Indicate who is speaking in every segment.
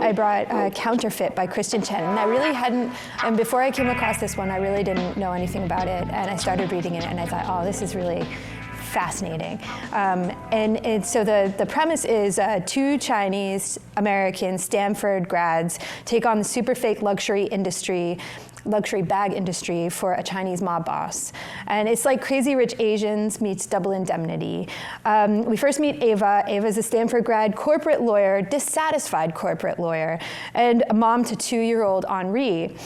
Speaker 1: I brought Counterfeit by Kirstin Chen, and I really hadn't, and before I came across this one, I really didn't know anything about it, and I started reading it, and I thought, oh, this is really fascinating. So the premise is two Chinese American Stanford grads take on the super fake luxury bag industry for a Chinese mob boss. And it's like Crazy Rich Asians meets Double Indemnity. We first meet Ava. Ava's a Stanford grad corporate lawyer, dissatisfied corporate lawyer, and a mom to 2-year-old Henri.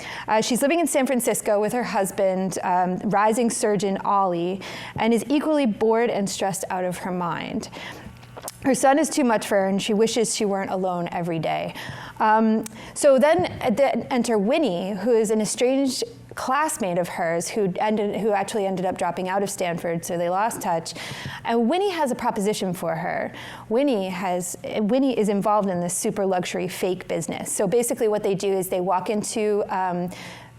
Speaker 1: She's living in San Francisco with her husband, rising surgeon Ollie, and is equally bored and stressed out of her mind. Her son is too much for her, and she wishes she weren't alone every day. So then enter Winnie, who is an estranged classmate of hers who actually ended up dropping out of Stanford, so they lost touch. And Winnie has a proposition for her. Winnie is involved in this super luxury fake business. So basically what they do is they walk into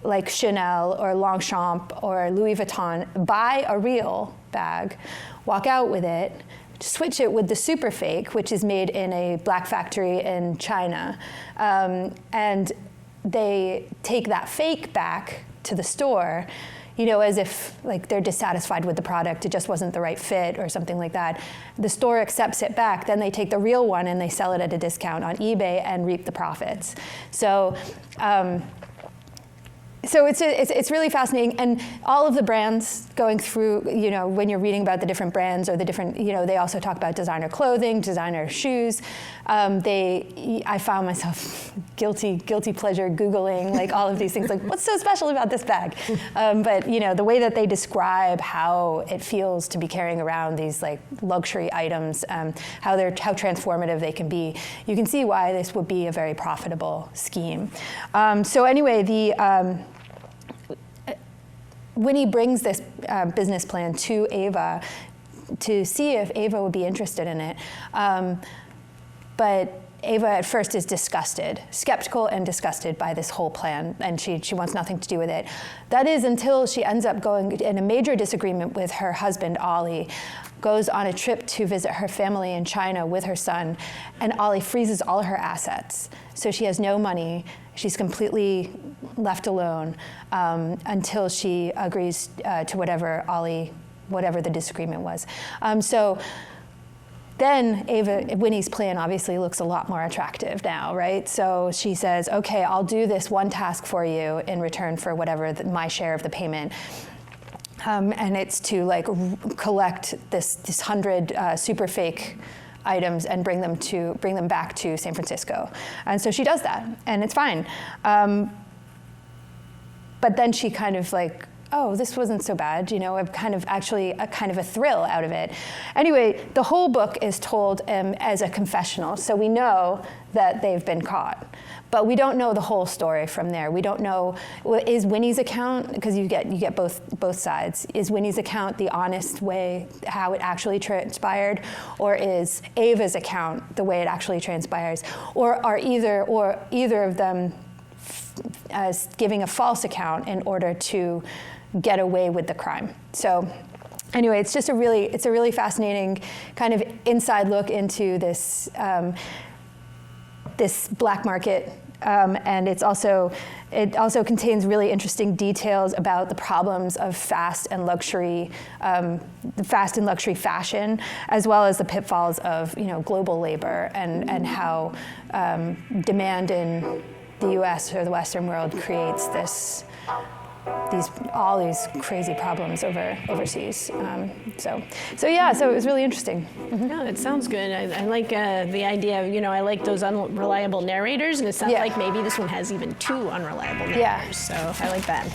Speaker 1: like Chanel or Longchamp or Louis Vuitton, buy a real bag, walk out with it, switch it with the super fake, which is made in a black factory in China. And they take that fake back to the store, as if like they're dissatisfied with the product, it just wasn't the right fit or something like that. The store accepts it back, then they take the real one and they sell it at a discount on eBay and reap the profits. So it's really fascinating, and all of the brands going through, when you're reading about the different brands or the different, they also talk about designer clothing, designer shoes. I found myself guilty pleasure Googling like all of these things, like what's so special about this bag? But the way that they describe how it feels to be carrying around these like luxury items, how transformative they can be, you can see why this would be a very profitable scheme. So anyway, Winnie brings this business plan to Ava to see if Ava would be interested in it. But Ava at first is skeptical and disgusted by this whole plan, and she wants nothing to do with it. That is until she ends up going in a major disagreement with her husband, Ollie, goes on a trip to visit her family in China with her son, and Ollie freezes all her assets. So she has no money. She's completely left alone until she agrees to whatever the disagreement was. So then Winnie's plan obviously looks a lot more attractive now, right? So she says, okay, I'll do this one task for you in return for whatever my share of the payment. And it's to like collect this 100 super fake items and bring them back to San Francisco. And so she does that, and it's fine. But then she kind of like, oh, this wasn't so bad, kind of a thrill out of it. Anyway, the whole book is told as a confessional, so we know that they've been caught. But we don't know the whole story from there. We don't know, is Winnie's account, because you get both sides, is Winnie's account the honest way, how it actually transpired, or is Ava's account the way it actually transpires? Or are either of them giving a false account in order to get away with the crime? So anyway, it's a really fascinating kind of inside look into this this black market, and it also contains really interesting details about the problems of fast and luxury fashion, as well as the pitfalls of global labor and how demand in the U.S. or the Western world creates all these crazy problems overseas. So it was really interesting.
Speaker 2: Mm-hmm. No, it sounds good. I like the idea of, I like those unreliable narrators, and it sounds like maybe this one has even 2 unreliable narrators.
Speaker 1: Yeah.
Speaker 2: So I like that.